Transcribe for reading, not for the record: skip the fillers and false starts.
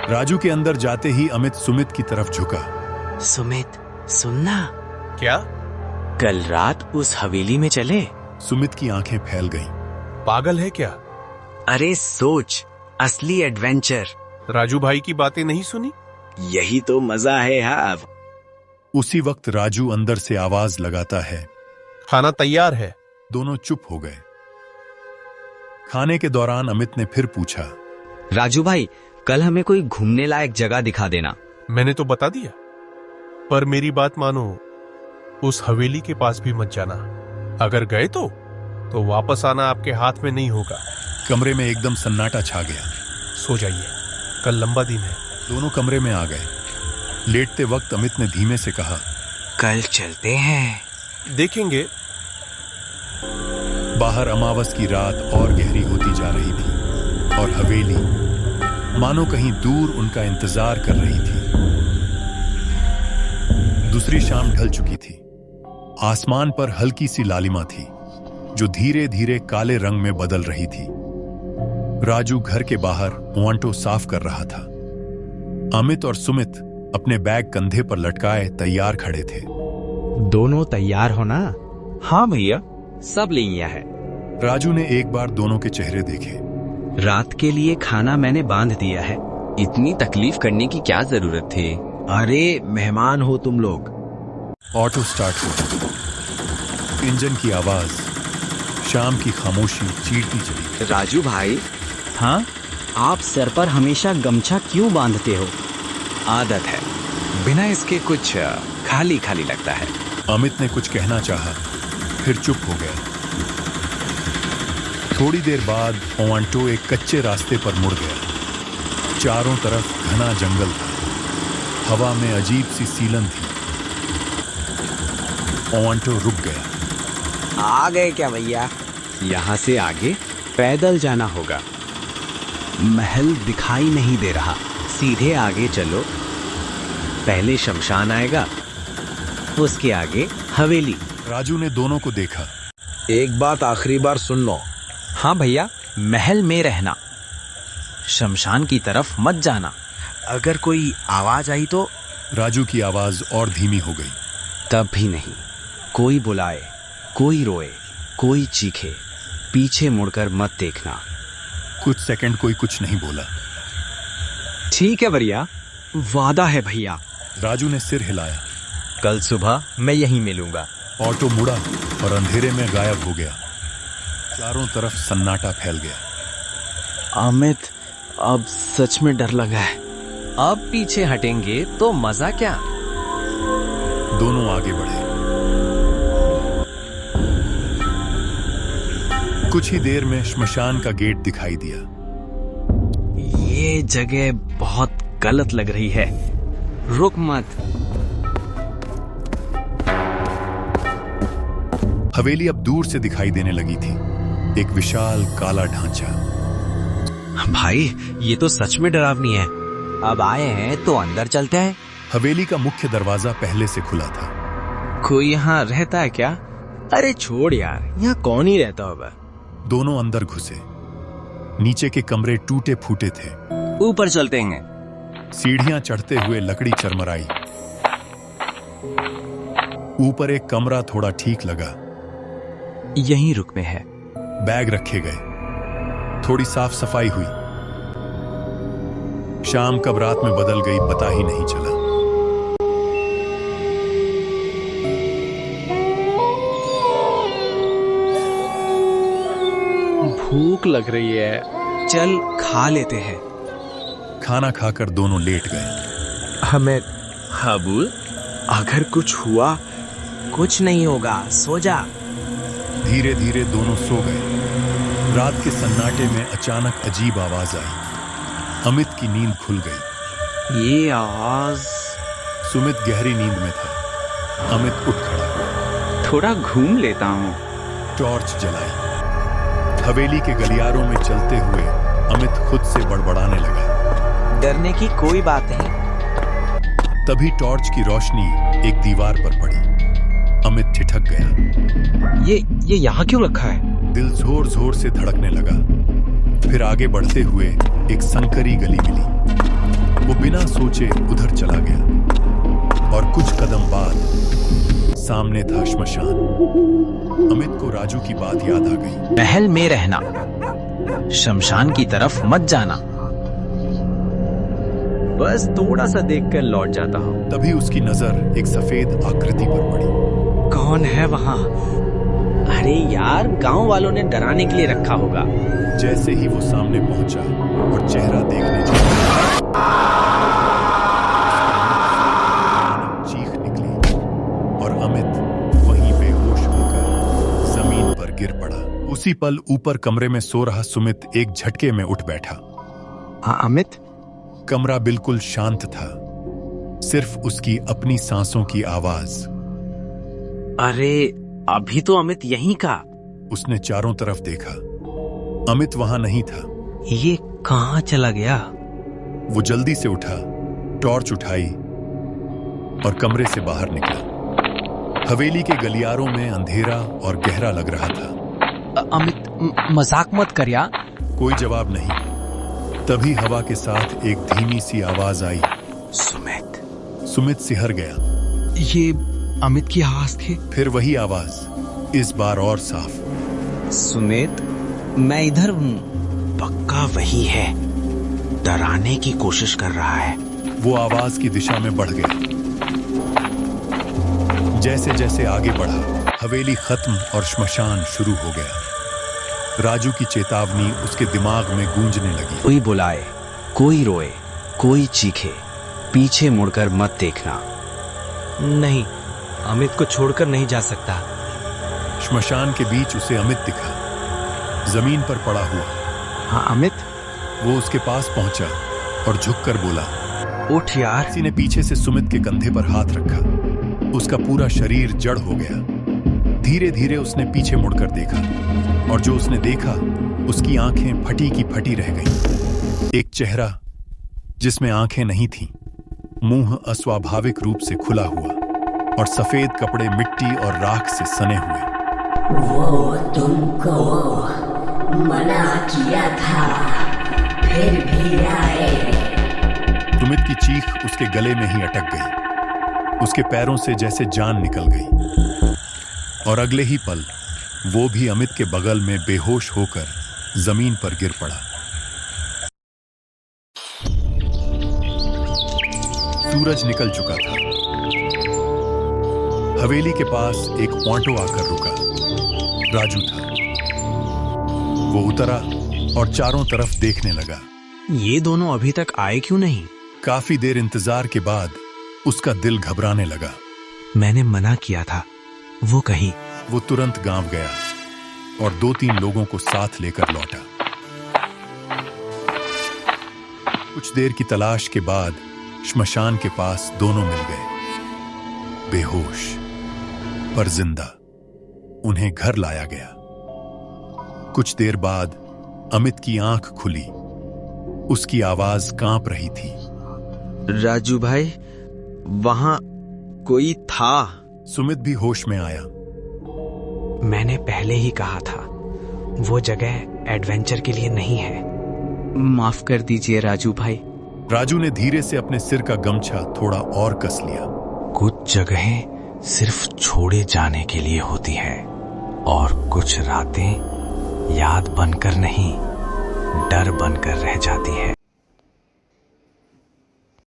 राजू के अंदर जाते ही अमित सुमित की तरफ झुका। सुमित, सुनना, क्या? कल रात उस हवेली में चले। सुमित की आंखें फैल गईं। पागल है क्या? अरे सोच, असली एडवेंचर। राजू भाई की बातें नहीं सुनी? यही तो मजा है यार। उसी वक्त राजू अंदर से आवाज लगाता है, खाना तैयार है। दोनों चुप हो गए। खाने के दौरान अमित ने फिर पूछा, राजू भाई, कल हमें कोई घूमने लायक जगह दिखा देना। मैंने तो बता दिया, पर मेरी बात मानो, उस हवेली के पास भी मत जाना। अगर गए तो वापस आना आपके हाथ में नहीं होगा। कमरे में एकदम सन्नाटा छा गया। सो जाइए, कल लंबा दिन है। दोनों कमरे में आ गए। लेटते वक्त अमित ने धीमे से कहा, कल चलते हैं। देखेंगे। बाहर अमावस की रात और गहरी होती जा रही थी और हवेली मानो कहीं दूर उनका इंतजार कर रही थी। दूसरी शाम ढल चुकी थी। आसमान पर हल्की सी लालिमा थी जो धीरे धीरे काले रंग में बदल रही थी। राजू घर के बाहर मोंटो साफ कर रहा था। अमित और सुमित अपने बैग कंधे पर लटकाए तैयार खड़े थे। दोनों तैयार हो ना? हाँ भैया, सब ले लिया है। राजू ने एक बार दोनों के चेहरे देखे। रात के लिए खाना मैंने बांध दिया है। इतनी तकलीफ करने की क्या जरूरत थी? अरे मेहमान हो तुम लोग। ऑटो स्टार्ट हुआ। इंजन की आवाज, शाम की खामोशी चीरती चली। राजू भाई, हाँ, आप सर पर हमेशा गमछा क्यों बांधते हो? आदत है, बिना इसके कुछ खाली खाली लगता है। अमित ने कुछ कहना चाहा, फिर चुप हो गया। थोड़ी देर बाद ओवांटो एक कच्चे रास्ते पर मुड़ गया। चारों तरफ घना जंगल था। हवा में अजीब सी सीलन थी। ओवांटो रुक गया। आ गए क्या भैया? यहाँ से आगे पैदल जाना होगा। महल दिखाई नहीं दे रहा। सीधे आगे चलो, पहले शमशान आएगा, उसके आगे हवेली। राजू ने दोनों को देखा। एक बात आखिरी बार सुन लो। हाँ भैया, महल में रहना, शमशान की तरफ मत जाना। अगर कोई आवाज आई तो? राजू की आवाज और धीमी हो गई। तब भी नहीं। कोई बुलाए, कोई रोए, कोई चीखे, पीछे मुड़कर मत देखना। कुछ सेकंड कोई कुछ नहीं बोला। ठीक है भैया, वादा है भैया। राजू ने सिर हिलाया। कल सुबह मैं यहीं मिलूंगा। ऑटो मुड़ा और अंधेरे में गायब हो गया। चारों तरफ सन्नाटा फैल गया। अमित, अब सच में डर लगा है। अब पीछे हटेंगे तो मजा क्या? दोनों आगे बढ़े। कुछ ही देर में श्मशान का गेट दिखाई दिया। ये जगह बहुत गलत लग रही है, रुक मत। हवेली अब दूर से दिखाई देने लगी थी। एक विशाल काला ढांचा। भाई, ये तो सच में डरावनी है। अब आए हैं तो अंदर चलते हैं। हवेली का मुख्य दरवाजा पहले से खुला था। कोई यहाँ रहता है क्या? अरे छोड़ यार, यहाँ कौन ही रहता होगा। दोनों अंदर घुसे। नीचे के कमरे टूटे फूटे थे। ऊपर चलते हैं। सीढ़ियां चढ़ते हुए लकड़ी चरमराई। ऊपर एक कमरा थोड़ा ठीक लगा। यहीं रुक में है। बैग रखे गए। थोड़ी साफ सफाई हुई। शाम कब रात में बदल गई पता ही नहीं चला। भूख लग रही है, चल खा लेते हैं। खाना खाकर दोनों लेट गए। हमें हाबुल, अगर कुछ हुआ, कुछ नहीं होगा, सो जा। धीरे धीरे दोनों सो गए। रात के सन्नाटे में अचानक अजीब आवाज आई। अमित की नींद खुल गई। ये आवाज। सुमित गहरी नींद में था। अमित उठ खड़ा। थोड़ा घूम लेता हूँ। टॉर्च जलाई। हवेली के गलियारों में चलते हुए अमित खुद से बड़बड़ाने लगा। डरने की कोई बात नहीं। तभी टॉर्च की रोशनी एक दीवार पर पड़ी। अमित ठिठक गया। ये यहाँ क्यों रखा है? दिल जोर जोर से धड़कने लगा। फिर आगे बढ़ते हुए एक संकरी गली मिली। वो बिना सोचे उधर चला गया और कुछ कदम बाद सामने था श्मशान। अमित को राजू की बात याद आ गई। महल में रहना, शमशान की तरफ मत जाना। बस थोड़ा सा देखकर लौट जाता हूँ। तभी उसकी नजर एक सफेद आकृति पर पड़ी। कौन है वहाँ? अरे यार, गांव वालों ने डराने के लिए रखा होगा। जैसे ही वो सामने पहुंचा और चेहरा देखने लगा, चीख निकली और अमित वहीं बेहोश होकर जमीन पर गिर पड़ा। उसी पल ऊपर कमरे में सो रहा सुमित एक झटके में उठ बैठा। अमित? कमरा बिल्कुल शांत था, सिर्फ उसकी अपनी सांसों की आवाज। अरे अभी तो अमित यहीं का। उसने चारों तरफ देखा, अमित वहां नहीं था। ये कहाँ चला गया? वो जल्दी से उठा, टॉर्च उठाई और कमरे से बाहर निकला। हवेली के गलियारों में अंधेरा और गहरा लग रहा था। अमित मजाक मत कर यार। कोई जवाब नहीं। तभी हवा के साथ एक धीमी सी आवाज आई। सुमित। सुमित सिहर गया। ये अमित की आवाज थी। फिर वही आवाज, इस बार और साफ। सुमित, मैं इधर हूँ। पक्का वही है, डराने की कोशिश कर रहा है। वो आवाज की दिशा में बढ़ गया। जैसे जैसे आगे बढ़ा, हवेली खत्म और श्मशान शुरू हो गया। राजू की चेतावनी उसके दिमाग में गूंजने लगी। कोई बुलाए, कोई रोए, कोई चीखे, पीछे मुड़कर मत देखना। नहीं, अमित को छोड़कर नहीं जा सकता। श्मशान के बीच उसे अमित दिखा, जमीन पर पड़ा हुआ। हाँ अमित। वो उसके पास पहुंचा और झुककर बोला, उठ यार। किसी ने पीछे से सुमित के कंधे पर हाथ रखा। उसका पूरा शरीर जड़ हो गया। धीरे धीरे उसने पीछे मुड़कर देखा और जो उसने देखा, उसकी आंखें फटी की फटी रह गईं। एक चेहरा जिसमें आंखें नहीं थीं, मुंह अस्वाभाविक रूप से खुला हुआ और सफेद कपड़े मिट्टी और राख से सने हुए। वो तुमको मना किया था, फिर भी आए। सुमित की चीख उसके गले में ही अटक गई। उसके पैरों से जैसे जान निकल गई और अगले ही पल वो भी अमित के बगल में बेहोश होकर जमीन पर गिर पड़ा। सूरज निकल चुका था। हवेली के पास एक ऑटो आकर रुका। राजू था। वो उतरा और चारों तरफ देखने लगा। ये दोनों अभी तक आए क्यों नहीं? काफी देर इंतजार के बाद उसका दिल घबराने लगा। मैंने मना किया था, वो कहीं। वो तुरंत गांव गया और 2-3 लोगों को साथ लेकर लौटा। कुछ देर की तलाश के बाद श्मशान के पास दोनों मिल गए, बेहोश पर जिंदा। उन्हें घर लाया गया। कुछ देर बाद अमित की आंख खुली। उसकी आवाज कांप रही थी। राजू भाई, वहां कोई था। सुमित भी होश में आया। मैंने पहले ही कहा था, वो जगह एडवेंचर के लिए नहीं है। माफ कर दीजिए राजू भाई। राजू ने धीरे से अपने सिर का गमछा थोड़ा और कस लिया। कुछ जगहें सिर्फ छोड़े जाने के लिए होती है और कुछ रातें याद बनकर नहीं, डर बनकर रह जाती है।